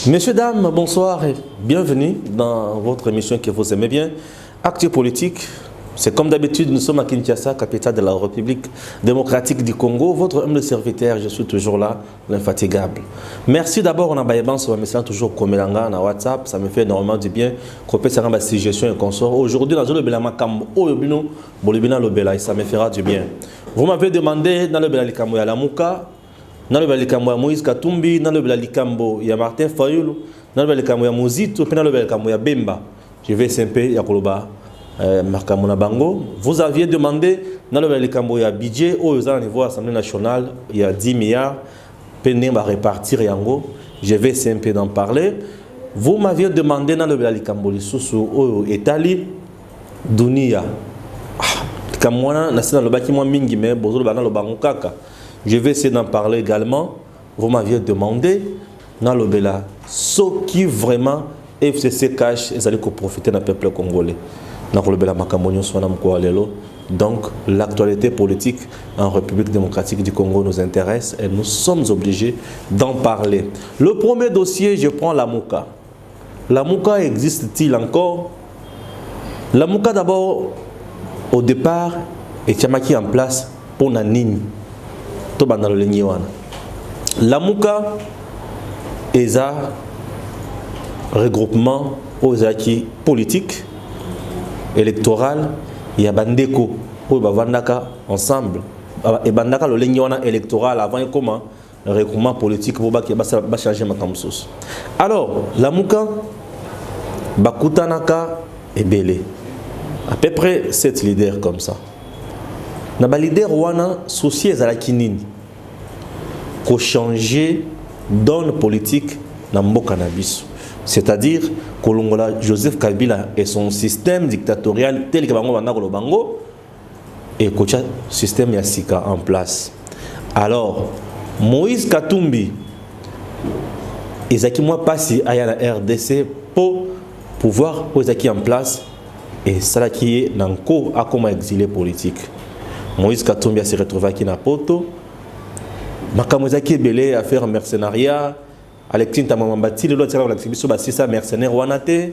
Messieurs, dames, bonsoir et bienvenue dans votre émission que vous aimez bien, Actu Politique. C'est comme d'habitude, nous sommes à Kinshasa, capitale de la République démocratique du Congo. Votre humble serviteur, je suis toujours là, l'infatigable. Merci d'abord, on a baïban sur ma message toujours comme Melanga, na WhatsApp, ça me fait énormément du bien. Copé ça ma suggestion et consort. Aujourd'hui, dans le Belama Kambo, Oyobino, Bolibina Lobela, ça me fera du bien. Vous m'avez demandé dans le Belalikambo ya Lamuka, dans le Belalikambo ya Moïse Katumbi, dans le Belalikambo ya Martin Fayulu, dans le Belalikambo ya Mozito, puis dans le Belalikambo ya Bemba. Je vais simper Yakoloba. Bango. Vous aviez demandé dans le Kambo, il y a budget au niveau de l'Assemblée nationale, il y a 10 milliards, peine à répartir Yango. Je vais simple d'en parler. Vous m'aviez demandé dans le Kambo, les sous Italie, Dunia. Kamwana, dans le bâtiment Mingi, mais Bozo dans le Bango Kaka. Je vais essayer d'en parler également. Vous m'aviez demandé dans le Bela, ce qui vraiment FCC cache, ils allaient profiter d'un peuple congolais. Donc l'actualité politique en République démocratique du Congo nous intéresse et nous sommes obligés d'en parler. Le premier dossier, je prends la Mouka. La Mouka existe-t-il encore? La Mouka d'abord, au départ, est mis en place pour Nanini. La Mouka est un regroupement aux acquis politiques électoral, il y a Bandeko pour Bavandaka ensemble. Et Bandaka le lignon électoral avant comment le regroupement politique pour changer ma camsus. Alors, la Mouka, Bakutanaka et Belé. À peu près 7 leaders comme ça. Naba leader wana souci à la kinini. Ko changer donne politique na mboka na biso. C'est-à-dire que Joseph Kabila et son système dictatorial tel que Bango et que le système Yassika en place. Alors, Moïse Katumbi, Isaki moi passé à la RDC pour pouvoir poser en place et ça qui est dans le cours à comme exilé politique. Moïse Katumbi s'est retrouvé à Kinapoto, Makamozaki Belé à faire un mercenariat. Alexis Tamamambati, le lot de l'activité sur ça mercenaire Wanate.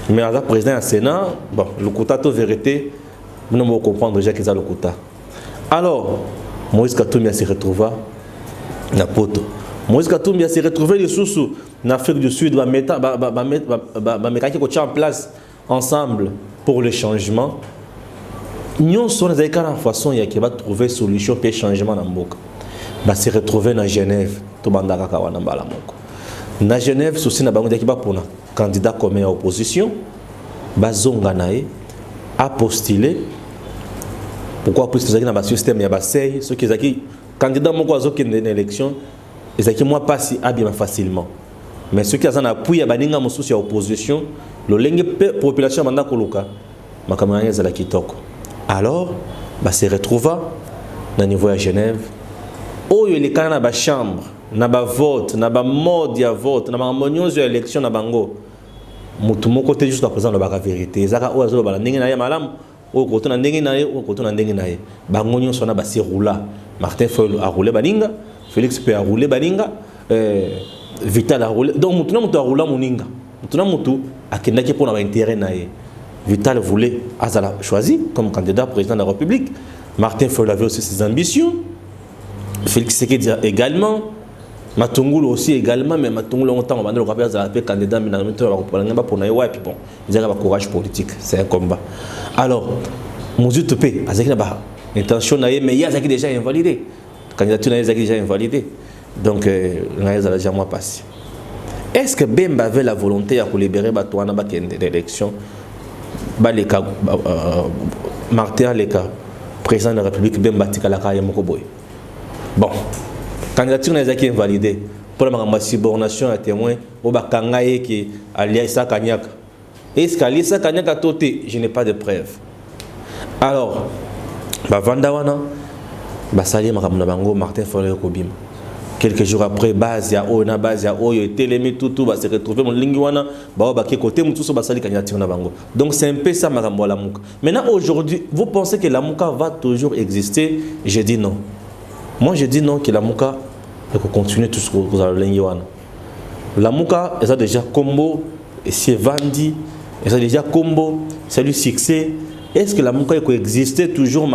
Mais à la président du Sénat, bon, le quota de vérité, nous ne pouvons comprendre déjà qu'ils ont le quota. Alors, Moïse Katumbi s'est retrouvé à Poto. Moïse Katumbi s'est retrouvé les sous en Afrique du Sud, va mettre en place ensemble pour le changement. Nous sommes dans la façon qui va trouver solution pour le changement dans le monde. Va se retrouver dans Genève. Na Genève, souci na bango pour un candidat commun à opposition, bazonganae a postulé. Pourquoi? Parce que dans le système il y a basei, ceux qui sont candidats mon quoi qui dans l'élection, ils qui moi pas si bien facilement. Mais ceux qui ont appuyé à baninga mon souci à opposition, le lingue population manda koluka, makamanya za la kitoko. Alors, ba se retrouva na niveau à Genève. Oh, il est quand même dans chambre, dans le vote, dans le mode de vote, dans l'harmonie de l'élection, dans Bango. Tout mon côté jusqu'à présent, la vérité. Zaka ou azo bala ndenge na ye malam, ou côté na ndenge na ye, ou côté na ndenge na ye. Bango nyon sona basi roula. Martin Fayulu a roulé baninga, Félix Pe a roulé baninga, Vital a roulé. Donc mutu na mutu a roulé moninga. Mutu na mutu a kendaki pour avoir intérêt na ye. Vital voulait Azala choisi comme candidat président de la République. Martin Fayulu avait aussi ses ambitions. Félix Sekedi également, Matungulu aussi également, mais Matungulu longtemps on va le candidat, mais dans le temps pour naïwa et puis bon, il y a un courage politique, c'est un combat. Alors, Mouzi Topé, avec l'intention mais il y a déjà invalidé, la candidature est déjà invalidée, donc il y a déjà moins passé. Est-ce que Bemba avait la volonté de libérer Batouana l'élection, Martin Leka, président de la République, Bemba Tikalaka Yamokoboy? Bon, candidature n'est pas invalidée. Pour la subordination à témoin, au Bakangaye qui est Aliasa Kanyak. Est-ce qu'Aliasa Kanyak a toté? Je n'ai pas de preuves. Alors, Vandawana, Basali Maramunabango, Martin Fayulu Kobim. Quelques jours après, Bazia, Ona, Bazia, Oyo, Télémé, tout va se retrouver mon linguana, Baobaki côté, Moutou, Basali candidature Nabango. Donc c'est un peu ça, Marambo Lamouka. Maintenant, aujourd'hui, vous pensez que la Mouka va toujours exister? Je dis non. Moi, je dis non, que la Mouka peut continuer tout ce que vous avez. La Mouka, elle a déjà combo, et c'est Vandi, elle a déjà combo, c'est du succès. Est-ce que la Mouka peut exister toujours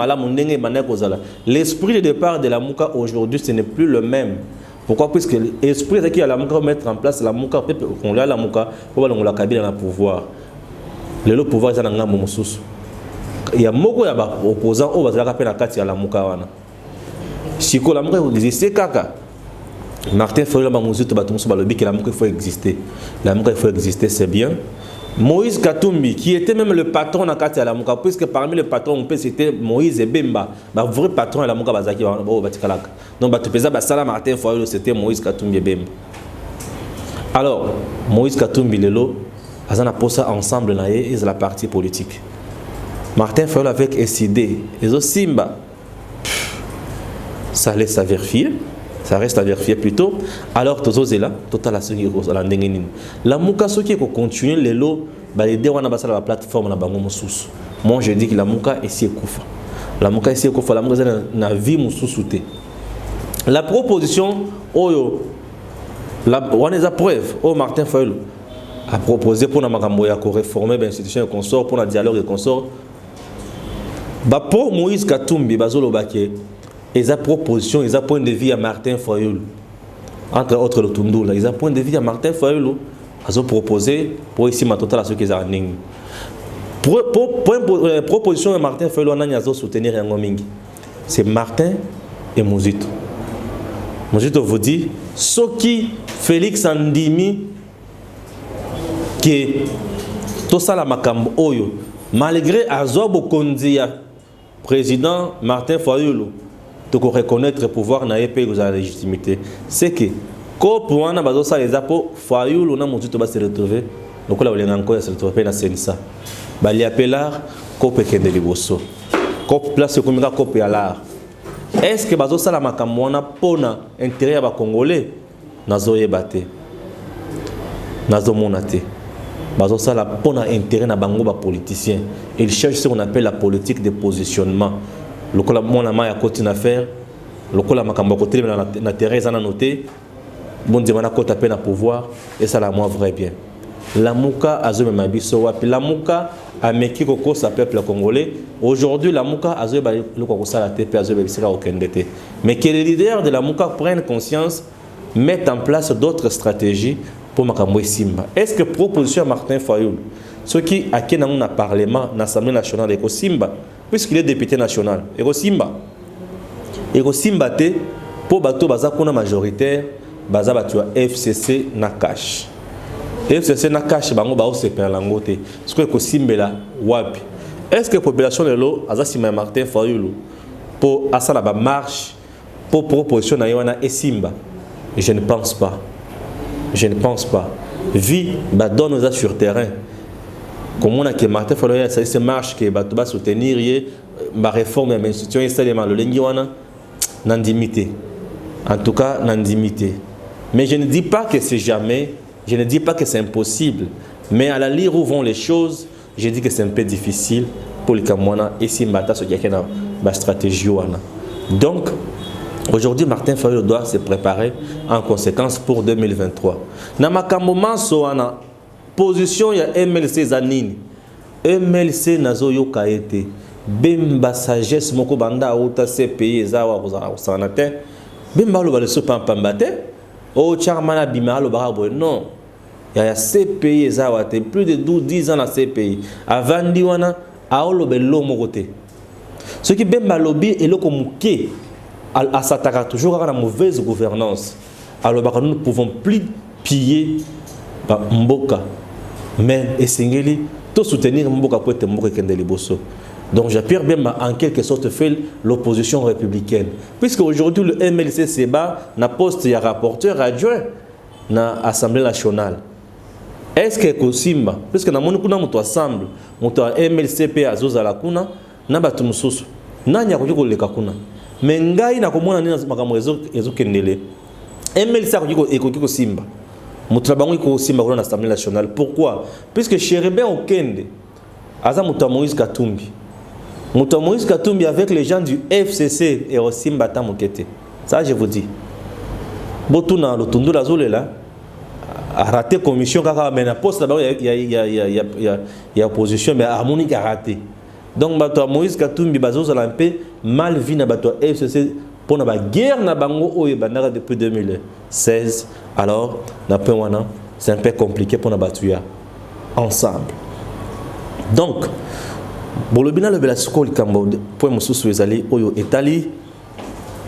l'esprit de départ de la Mouka aujourd'hui, ce n'est plus le même. Pourquoi? Puisque l'esprit de qui a la Mouka mettre en place la Mouka, on a la Mouka, pour qu'on la cabine dans le pouvoir. Le pouvoir est dans le Moussous. Il y a beaucoup d'opposants qui ont été à la Mouka. Si la Mouka existe, Martin Fayulu la Mouka il faut exister. La Mouka il faut exister, c'est bien. Moïse Katumbi, qui était même le patron de la Mouka, puisque parmi les patrons, on peut citer Moïse et Bemba, le vrai patron de la Mouka Bazaki. Donc, Martin Fayulu, c'était Moïse Katumbi et Bemba. Alors, Moïse Katumbi, Lelo, ils ont posé ensemble dans la partie politique. Martin Fayulu avec SID, et Simba, ça laisse à vérifier. Ça reste à vérifier plutôt. Alors, tous là, total à la Mouka, ce qui continue, les lots, les deux, on a la plateforme, on a sous. Moi, je dis que la Mouka est si koufa. La Mouka est si koufa, la Mouka est na vie sous. La proposition, on a preuve, Martin Fayulu a proposé pour réformer l'institution et consort, pour le dialogue et consort. Pour Moïse Katumbi, Bazolo Baké, ils ont proposition, ils ont point de vue à Martin Fayulu. Entre autres, le Tundoula, ils ont point de vue à Martin Fayulu. Ils ont proposé pour ici ma totale à ceux qui ont dit. Proposition de Martin Fayulu, on a soutenir un homme. C'est Martin et Mouzito. Mouzito vous dit, ce qui Félix Andimi, qui tout ça la makambo oyo, malgré Azobo Kondia, président Martin Fayulu, de reconnaître le pouvoir na pays de la légitimité, c'est que quand on a besoin de les apôts, Fayulu na Mouzito va se retrouver, donc là on est encore se retrouver dans Senissa. Bali appelar kope kende liboso. Kope place comme ça kope alar. Est-ce que bazo sala makambo na pona intérêt ya ba Congolais nazo yebate. Nazo monate. Bazo sala pona intérêt na bango ba politiciens. Ils cherchent ce qu'on appelle la politique de positionnement. Le cola mon ama ya côté na faire, le cola makambo côté na terrain za na noter. Bon demana côté peine à pouvoir et ça la moi vrai bien. La Mouka a zo mabiso wapi la Mouka a meki koko sa peuple congolais. Aujourd'hui la Mouka a zo le koko sa la TP a zo sera aucun dété. Mais que les leaders de la Mouka prennent conscience, mettent en place d'autres stratégies pour makambo simba. Est-ce que proposition Martin Fayulu, ce qui a qui dans un parlement, dans l'Assemblée nationale de Simba, puisqu'il est député national, et Simba te pour bateau baza kuna majoritaire, baza batu FCC na cash. FCC na cash bango ba oseper langote. Ce que Simbela wapi. Est-ce que la population de l'eau a sima Martin Fayulu pour asala ba marche pour proposition na yona et Simba? Je ne pense pas. Je ne pense pas. Vie ba donne aux sur terrain. Comme on a que Martin Fayulu ça marche que ba to soutenir ma réforme de l'institution et le lengiwana n'indimité. En tout cas, n'indimité. Mais je ne dis pas que c'est jamais, je ne dis pas que c'est impossible. Mais à la lire où vont les choses, je dis que c'est un peu difficile pour les Kamwana et si Mata se dit qu'il y a une stratégie. Donc, aujourd'hui, Martin Fayulu doit se préparer en conséquence pour 2023. Dans ma Soana, position, il y a MLC Zanini. MLC Nazoyo Kaete. Bemba sagesse moko banda outa CPI ezawa kozala sanate. Bemba lo bale so pampambate. O charmana bima lo barabo non. Ya CPI ezawa te plus de 12-10 ans la CPI. Avandi wana aolo belo mokote. Ce qui bemba lobby et loko muke à s'attaquer toujours à la mauvaise gouvernance. Alors nous ne pouvons plus piller Mboka. Mais essengeli tout soutenir Mboka pour être Mboka kendeli bosso. Donc Jean-Pierre Bemba en quelque sorte fait l'opposition républicaine. Puisque aujourd'hui le MLC Seba n'a poste y a rapporteur adjoint dans l'Assemblée nationale. Est-ce que Kosimba, puisque dans mon kuna muto ensemble, muto MLCP azoza la kuna, na batu mususu. Nanya kujiko le kakuna. Mais ngai na komona nina makambo ezo kendele. MLC akujiko Simba. Muto bango ko Simba dans l'Assemblée nationale. Pourquoi? Puisque Chérébin Okende aza muto Moïse Katumbi. Moïse Katumbi avec les gens du FCC et aussi Mbata Mokete. Ça, je vous dis. Botuna, le Tundu Lazole là, a raté commission kaka mais na poste là-bas il y a opposition mais harmonique a raté. Donc bato Moïse Katumbi bazo la paix mal vu na bato FCC pour na guerre na bango oyo bandaka depuis 2016. Alors na pe wana c'est un peu compliqué pour na batuya ensemble. Donc bolobina le bela skol kambo pour mususu ezali oyo etali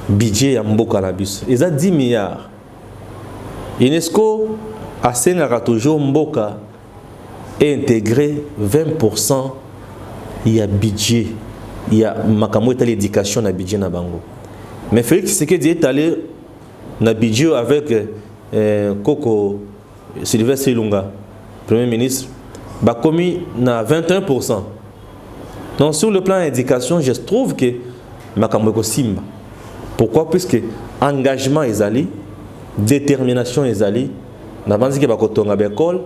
budget ya mboka na biso. Eza 10 milliards. UNESCO a toujours mboka et intégré 20%. Il y a budget, il y a l'éducation na budget na bango. Mais Félix Tshisekedi est allé na budget avec Koko Sylvestre Ilunga, Premier ministre, bah commis na 21%. Donc sur le plan éducation, je trouve que makambo simba. Pourquoi? Puisque engagement est allé, détermination est allé. Na banzi ke bakotonga l'école,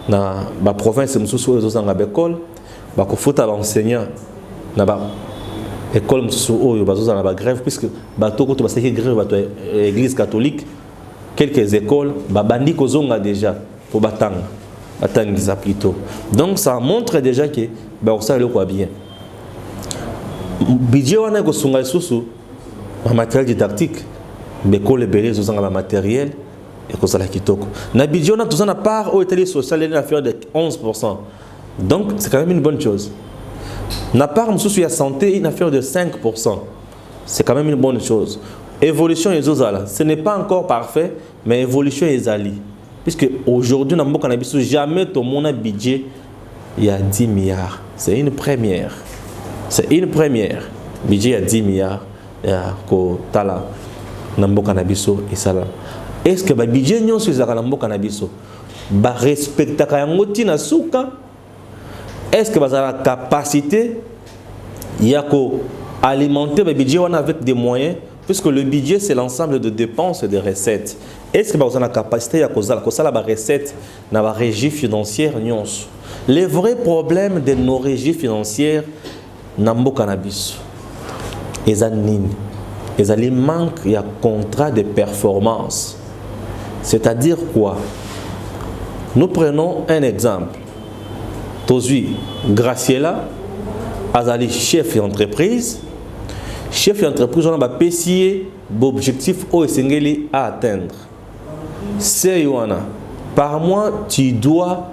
na ba province mususu ezosanga l'école. Bakofuta ba enseignant na ba école mususu oyo bazoza na ba grève puisque bato ko to baseki grève bato église catholique quelques écoles ba bandi kozonga déjà pour batanga batangisa plutôt. Donc ça montre déjà que ba ça le quoi bien budget wana ko sunga susu ba matériel didactique l'école belé zozanga ba matériel et ko sala kitoko na budget wana tozana part au état social et affaire de 11%. Donc, c'est quand même une bonne chose. Na part sur la santé, une affaire de 5%. C'est quand même une bonne chose. Évolution et Zozala. Ce n'est pas encore parfait, mais évolution et Zali. Puisque aujourd'hui, dans le cannabis, jamais tout le monde a budget, il y a 10 milliards. C'est une première. C'est une première. Budget, il y a 10 milliards. Il y a Tala, dans le cannabis et ça. Est-ce que le budget, nous, sur le cannabis, respecte la souka? Est-ce que vous avez la capacité d'alimenter le budget avec des moyens? Puisque le budget, c'est l'ensemble de dépenses et de recettes. Est-ce que vous avez la capacité de faire la recette dans la régie financière? Les vrais problèmes de nos régies financières, Nambo Cannabis, ils manquent de contrat de performance. C'est-à-dire quoi? Nous prenons un exemple. Tozui Graciela, Azali chef d'entreprise. Chef d'entreprise, on a PCA, l'objectif à atteindre. C'est Yoana. Par mois, tu dois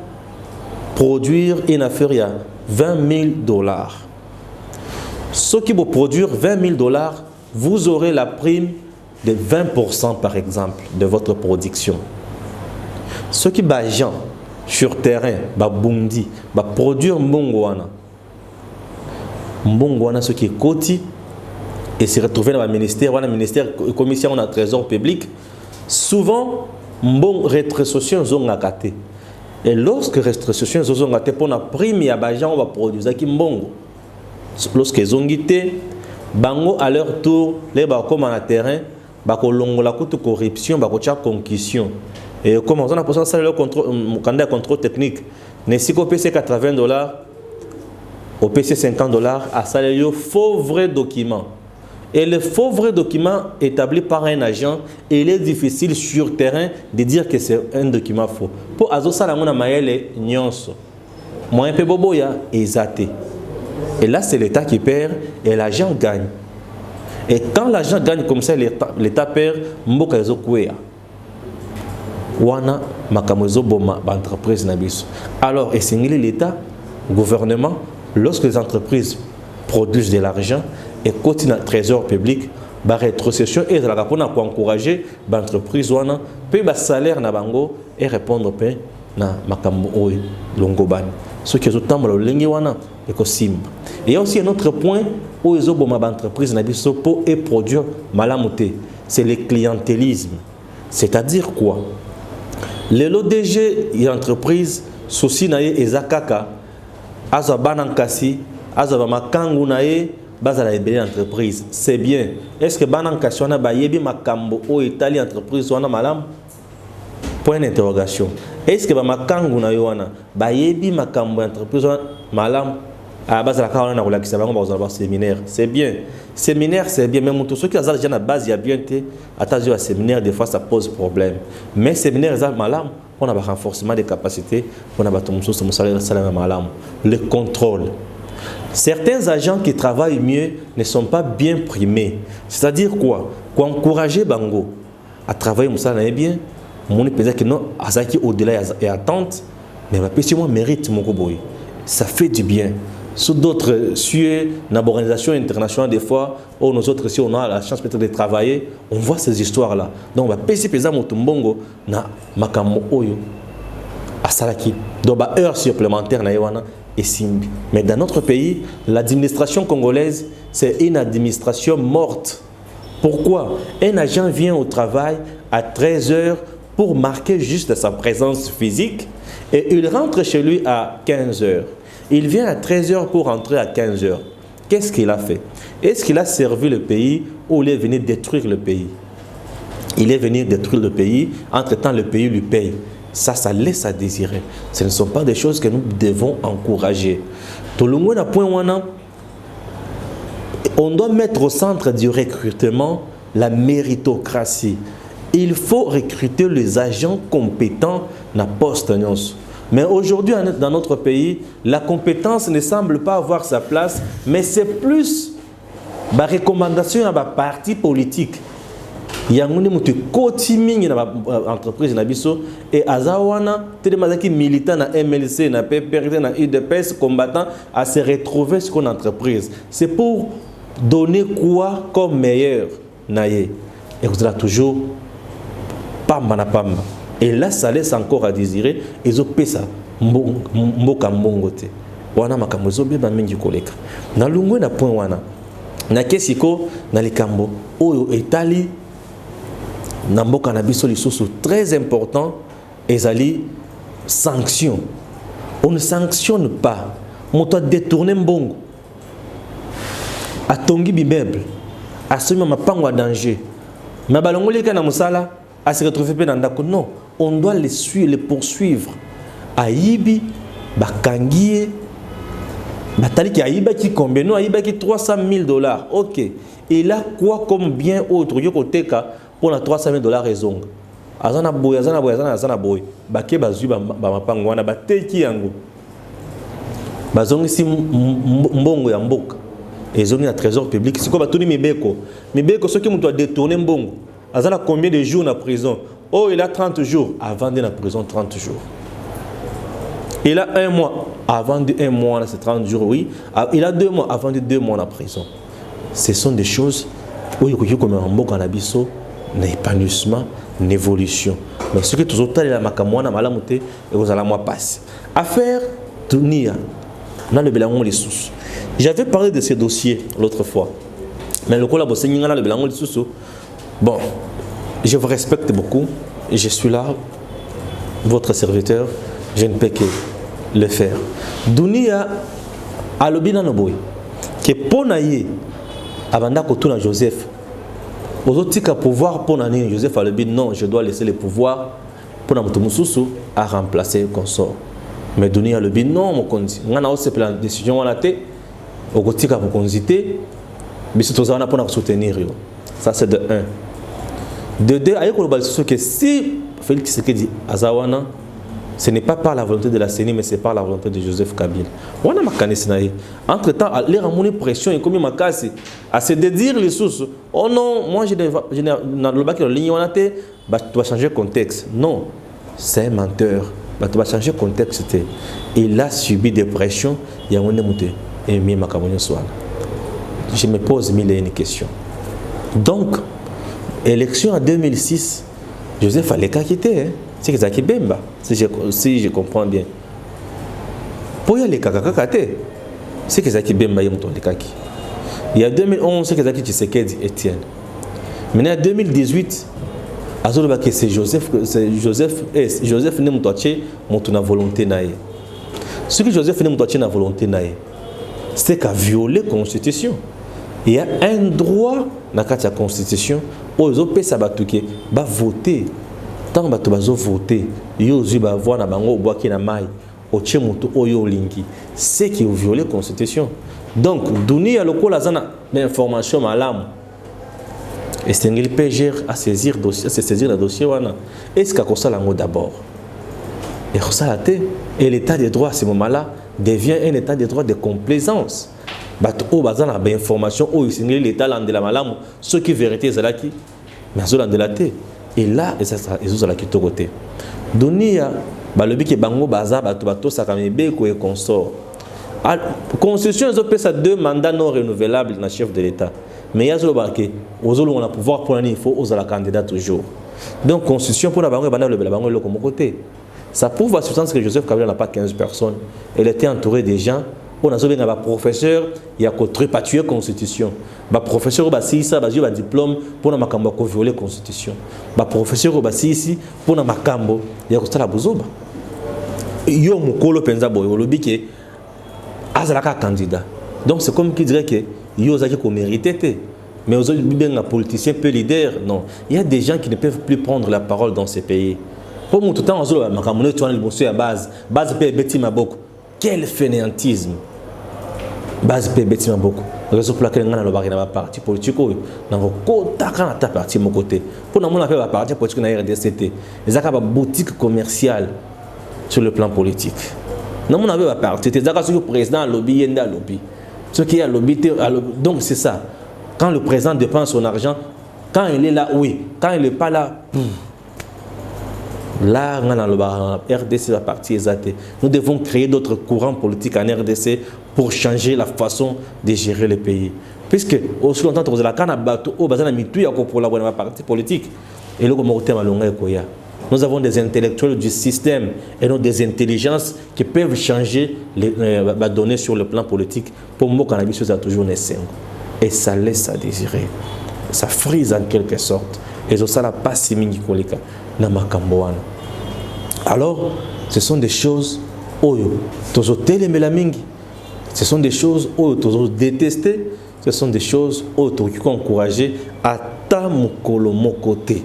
produire une affaire à $20,000. Ceux qui vont produire $20,000, vous aurez la prime de 20% par exemple de votre production. Ceux qui sont sur terrain, bundi, produire mbongwana. Mbongwana, ce qui est côté et se retrouver dans le ministère, commission de trésor public, souvent, mbong rétrocession zone gâté. Et lorsque rétrocession zone gâté pour la prime, il y a des gens qui vont produire qui mbongo. Lorsque ils ont quitté, bango à leur tour, les comme en terrain, bako longo la coûte corruption, bako cha concussion. Et comme on a posé ça le contrôle technique, ne si au PC $80 au PC $50 à salaire faux vrai document. Et le faux vrai document établi par un agent, il est difficile sur terrain de dire que c'est un document faux. Pour azo sala mona mayele nyonso. Moyen pe boboya exaté. Et là c'est l'État qui perd et l'agent gagne. Et quand l'agent gagne comme ça, l'État perd, mboka ezo kwea. Wana makamozo boma entreprise na biso. Alors, et c'est l'État, gouvernement, lorsque les entreprises produisent de l'argent et continuent le trésor public, ba rétrocession et la rapona pour encourager l'entreprise wana payer ba salaire na bango et répondre pe na makambo oy longoban. Ce qui est autant le lengi wana et ko simba. Et il y a aussi un autre point où ils ont boma entreprise na biso pour et produire malamuté, c'est le clientélisme. C'est-à-dire quoi? Les LODG et entreprises souci nae ezakaka aza banankasi aza makangu nae bazala ebele entreprise. C'est bien. Est-ce que banankasi wana bayebi makambo o Italie entreprise wana malam? Point d'interrogation. Est-ce que makangu na wana bayebi makambo entreprise wana malam? Ah bazala ka wana kolakisa bango bazala séminaire. C'est bien. Séminaire c'est bien, mais tout ceux qui ont déjà la base il y a bien été attaché à séminaire des fois ça pose problème. Mais séminaire ça malam on a un renforcement des capacités, on a le contrôle. Certains agents qui travaillent mieux ne sont pas bien primés. C'est-à-dire quoi? Pour encourager Bango à travailler bien, on peut dire que non, au-delà et attente, mais moi mérite mon boy. Ça fait du bien. Sur d'autres cieux, dans l'organisation internationale, des fois, où nous autres, si on a la chance peut-être de travailler, on voit ces histoires-là. Donc, on va payer ces motumbongo na makamo oyo à Salaki. Donc, heure supplémentaire na yewana et simbi. Mais dans notre pays, l'administration congolaise, c'est une administration morte. Pourquoi? Un agent vient au travail à 13 h pour marquer juste sa présence physique et il rentre chez lui à 15 h. Il vient à 13 h pour rentrer à 15 h. Qu'est-ce qu'il a fait? Est-ce qu'il a servi le pays ou il est venu détruire le pays? Il est venu détruire le pays, entre-temps le pays lui paye. Ça laisse à désirer. Ce ne sont pas des choses que nous devons encourager. On doit mettre au centre du recrutement la méritocratie. Il faut recruter les agents compétents dans poste. Mais aujourd'hui, dans notre pays, la compétence ne semble pas avoir sa place, mais c'est plus la recommandation à la parti politique. Il y a une coaching dans l'entreprise et Azawana, des militants dans MLC, dans PPRD, dans UDPS, combattant à se retrouver sur une entreprise. C'est pour donner quoi comme meilleur. Et vous avez toujours pamba na pamba. Et là, ça laisse encore à désirer. Ils ont fait ça. Mboka mbongote. Wana makamozo beba mingi koleka. Na lungu na point wana. Na kesiko na likambo. Oyo etali. Na mboka na biso lisusu très important. Ezali sanction. On ne sanctionne pas. On doit détourner mbongo. Atongi bimeuble. Assume ma pangwa danger. Ma balongoli kana musala. À se retrouver dans le non, on doit les suivre, les poursuivre. Aïbi, Bakangie, Batali qui Aïba qui combien? Non, Aïba qui $300 000. Ok. Et là, quoi comme bien autre, Yokoteka, pour la $300 000 raison. Azana boy, azana boy. Bake bazu, bamapangwana, bateki yango. Bazongi si mbongo ya mboka. Et zoni na trésor public. C'est quoi batuni mibeko? Mibeko, ceux qui m'ont détourné mbongo. Azana combien de jours en prison? Oh, il a 30 jours. Avant d'être en prison, 30 jours. Il a 1 mois. Avant de 1 mois, c'est 30 jours, oui. Il a 2 mois. Avant de 2 mois en prison. Ce sont des choses où il y a comme un mot en abisso, un épanouissement, une évolution. Mais ce que tous autres, il y a makamwana, malamoute, et vous allez moi passer. Affaire Dunia. On a le bilan des sous. J'avais parlé de ces dossiers l'autre fois. Mais le collaborateur, il y a le bilan des sous. Bon, je vous respecte beaucoup, je suis là, votre serviteur, je ne peux que le faire. Dunia a le bilan boy, que pour naïe, avant d'être Joseph, aux autres qui pouvoir pour naïe, Joseph a le bilan, non, je dois laisser le pouvoir pour notre Moussoussou à remplacer le consort. Mais Dunia a le bilan, non, mon conduit. On a aussi pris la décision à la tête, au côté pour consulter, mais c'est tout ça pour soutenir. Ça c'est de 1. De 2, que si Félix Tshisekedi Azawana, ce n'est pas par la volonté de la CENI, mais c'est par la volonté de Joseph Kabila. Entre-temps, il y a une pression et comme il à se dédire les sources. Oh non, moi je dois changer de contexte. Non, c'est un menteur. Tu dois changer de contexte. Il a subi des pressions. Il y a une je me pose mille et une questions. Donc, élection en 2006, Joseph Aleka quitté, c'est que Zaki Bemba, si je comprends bien. Pour y aller kakakate, c'est que Zaki Bemba y est kaki. Il y a 2011, c'est que Zaki Tshisekedi Etienne. Maintenant en 2018, c'est Joseph Nemtoache monte volonté naïe. Ce que Joseph Nemtoache na volonté naïe, c'est qu'à violer la Constitution. Il y a un droit dans la Constitution où les autres va voter. Tant que vous voter, vous allez voir na bango bois qui na mai au chemuto oyo linki. C'est qui viole la Constitution. Donc, Dunia lokola zana l'information malam. Et c'est un PGR à saisir dossier, à se saisir le dossier wana. Est-ce qu'à ça l'ango d'abord? Et ça et l'état de droit à ce moment-là devient un état de droit de complaisance. Bato bazana ba information o isingeli l'état landela malamu ce qui vérité ezalaki mais azo landela te. Et là et ça ezozala ki tokote. Dunia balobi ke bango baza bato sakamebe ko et consort. Constitution ezopesa 2 mandats non renouvelables na chef de l'état. Mais yazo barke ozolo on a pouvoir pour il faut ozala candidat toujours. Donc constitution pour la bango bana le bango le comme côté. Ça prouve à substance que Joseph Kabila n'a pas 15 personnes. Elle était entourée des gens. On a un professeur, il y a trépatuer la constitution. Un professeur qui a un diplôme pour violer la constitution. Un professeur qui ici pour un il y a un bozoba. Il y a un mokolo penza boy, il y a un candidat. Donc c'est comme qui dirait que il y a un mérité. Mais aujourd'hui, un politicien peu leader, non. Il y a des gens qui ne peuvent plus prendre la parole dans ces pays. Pour moi, tout le temps, on a base beaucoup. Quel fainéantisme! Base Betty beaucoup. Raison pour laquelle on a le parti politique, on a un parti de mon côté. Pour nous, on a un parti politique dans la RDCT. Ils ont une boutique commerciale sur le plan politique. Nous avons un parti. Ils ont un président lobby, il y a un lobby. Ce qui est un lobby, donc c'est ça. Quand le président dépense son argent, quand il est là, oui. Quand il n'est pas là, là, la RDC va partir exaté. Nous devons créer d'autres courants politiques en RDC pour changer la façon de gérer le pays. Puisque, aussi longtemps que vous avez un bateau, vous avez un parti politique. Et nous avons des intellectuels du système et non des intelligences qui peuvent changer les données sur le plan politique. Pour moi, cannabis, ça a toujours des cinq. Et ça laisse à désirer. Ça frise en quelque sorte. Et ça n'a pas si mingi kolika. Alors, ce sont des choses oyo tozo telemela mingi. Ce sont des choses oyo tozo détester. Ce sont des choses oyo tozo encourager à ta mokolo mokoté.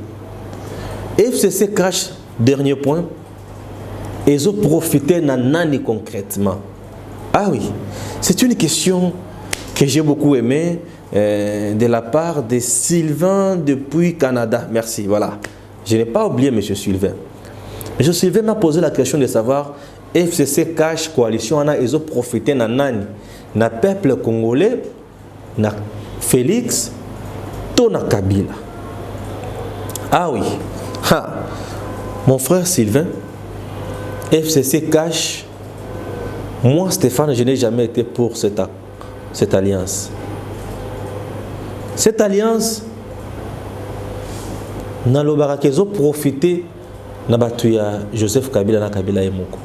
FCC cache dernier point. Ils ont profité nani concrètement. Ah oui, c'est une question que j'ai beaucoup aimée de la part de Sylvain depuis Canada. Merci, voilà. Je n'ai pas oublié M. Sylvain. M. Sylvain m'a posé la question de savoir FCC cache coalition, ils ont profité na nani, na peuple congolais, na Félix, to na Kabila. Ah oui. Ha. Mon frère Sylvain, FCC cache. Moi, Stéphane, je n'ai jamais été pour cette alliance. Cette alliance, dans le Barakezo, profité de Joseph Kabila na Kabila et Moko.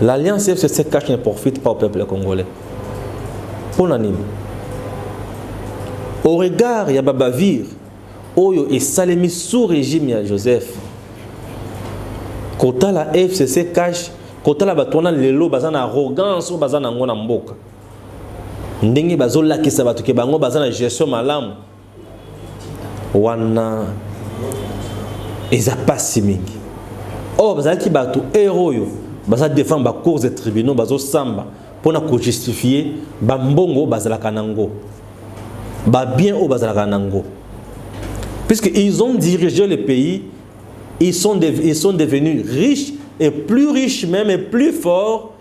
L'alliance FCC cache ne profite pas au peuple congolais. Pour l'anime. Au regard, il y a Babavir, Oyo et Salemi sous régime ya Joseph. Kota la FCC cache, kota la batona lelo bazana arrogance ou bazana ngona mboka. Ndenge bazola kisa batuke bango bazana gestion malamu. Wana eza pasi mingi. Oh bazala ki batu héroyo, bazala défendre ba cours de tribunaux bazo samba pona ko justifier ba mbongo bazala kanango. Ba bien au bazala kanango. Puisqu'ils ont dirigé le pays, ils sont devenus riches, et plus riches même, et plus forts,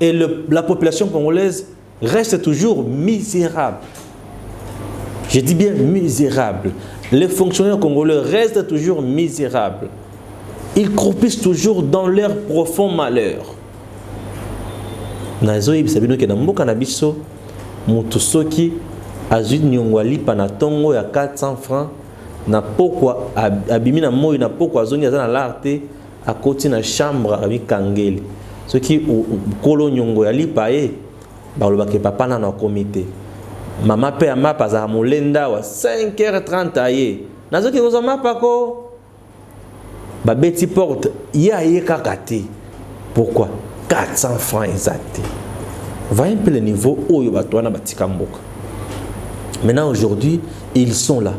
et la population congolaise reste toujours misérable. Je dis bien misérable. Les fonctionnaires congolais restent toujours misérables. Ils croupissent toujours dans leur profond malheur. Nazoïb sabino ke nambo kanabiso mutusoki azid nyongwali panatongo ya 400 francs. Na pokwa abimi na moyo na pokwa zoni azana l'arte à côté na chambre avec kangeli ce qui kolo nyongo ya lipae ba lobake papa na na comité mama pe ama paza molenda wa 5h30 aye nazoki kozama pako ba beti porte ya ye kakate pourquoi 400 francs exact. Voyez un peu le niveau où il va tourner batika mboka. Maintenant aujourd'hui ils sont là.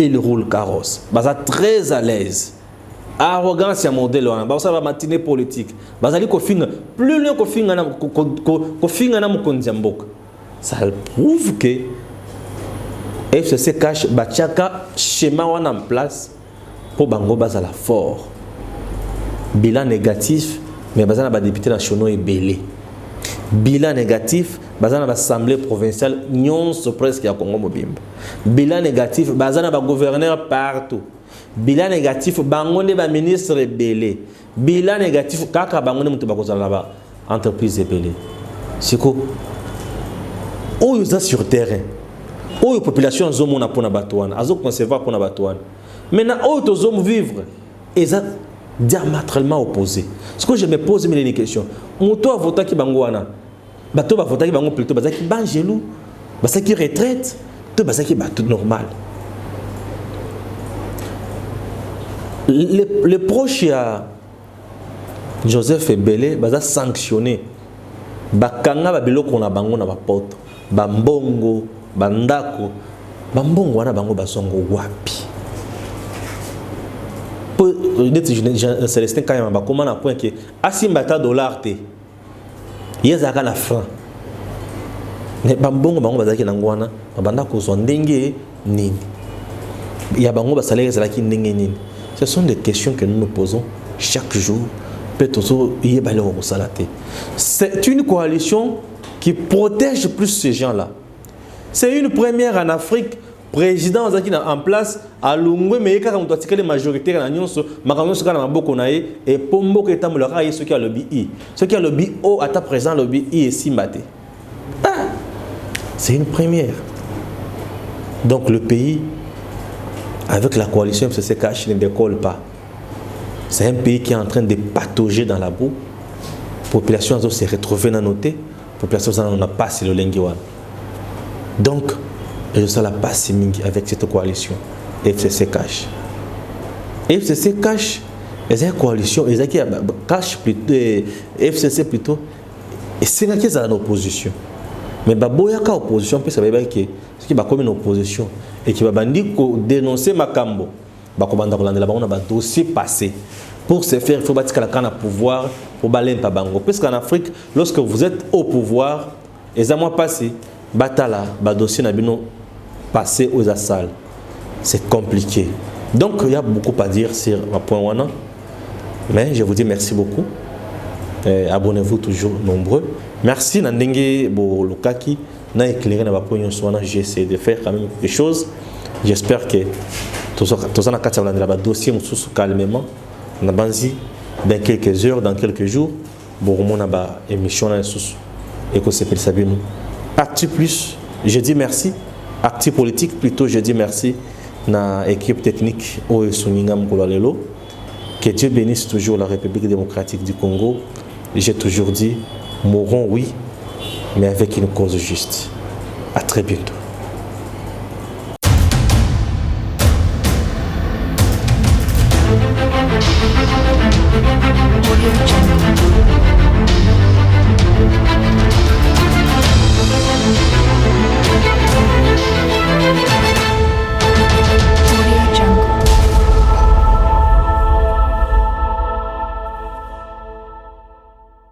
Ils roulent carrosse. Ils sont très à l'aise. Arrogance et modèle. Ils sont matinée politique. Ils sont plus loin que ça prouve que FCC cache Bachaka schéma en place pour Bango Bazala fort. bilan négatif mais bazana ba député nationaux et belé. Bilan négatif bazana ba assemblée provinciale nyonso presque ya Congo mobimba. Bilan négatif bazana ba gouverneur partout. Bilan négatif bangonde ba ministre belé. Bilan négatif kaka bangonde mutu bakozala ba entreprise belé. Siko où ils sont sur terrain. Où la population zomona pour na batouane, azo conserver pour na batouane. Maintenant où ils ont vivre, ils sont diamétralement opposés. Ce que je me pose une question. Moto a voté qui bangouana. Bato va voter qui bango plutôt bazaki bangelou. Bazaki retraite, to bazaki bato normal. Les proches à Joseph Ebele baza sanctionné. Bakanga ba biloko na bango na ba poto. Bambongo, bandako, bambongo wana bango basongo wapi. Célestin Kayama ba comment na point que asimbata dollar te. Yezaka na franc. Mais bambongo bango bazaki na ngwana, bandako so ndenge nini. Ya bango ba salaire zalaki ndenge nini. Ce sont des questions que nous nous posons chaque jour. C'est une coalition qui protège plus ces gens-là. C'est une première en Afrique. Président en place à Lungwe, mais il y a une majorité dans l'Union, et Pombo qui est en train ce qui a le BI. Ce qui a le BI, à ta présent, le BI est si maté. C'est une première. Donc le pays, avec la coalition FCC-Cash, ne décolle pas. C'est un pays qui est en train de patauger dans la boue. La population s'est retrouvée dans nos têtes. La population n'a pas passé le linguiwan. Donc, je suis la passe avec cette coalition FCC Cash. FCC Cash, c'est une coalition, Cash plutôt, FCC plutôt, et c'est là qu'ils sont en opposition. Mais il y a une opposition, parce qu'il y a comme une opposition, et qui va dénoncer Makambo. On a un dossier passé. Pour ce faire, il faut que la pouvoir pour balayer par bango. Parce qu'en Afrique, lorsque vous êtes au pouvoir, les mois passés, batala, dossier n'a pas passé aux assales. C'est compliqué. Donc il y a beaucoup à dire sur ma point one. Mais je vous dis merci beaucoup. Abonnez-vous toujours nombreux. Merci Nandenge Bolokaki n'a éclairé na point one. J'essaie de faire quand même des choses. J'espère que tout ça n'a qu'à dossier calmement. Dans quelques heures, dans quelques jours, pour mon émission et que c'est Sabine. Actu plus, je dis merci. Actu politique plutôt, je dis merci à l'équipe technique Oesuningam Kolalelo. Que Dieu bénisse toujours la République démocratique du Congo. J'ai toujours dit, mourons oui, mais avec une cause juste. À très bientôt.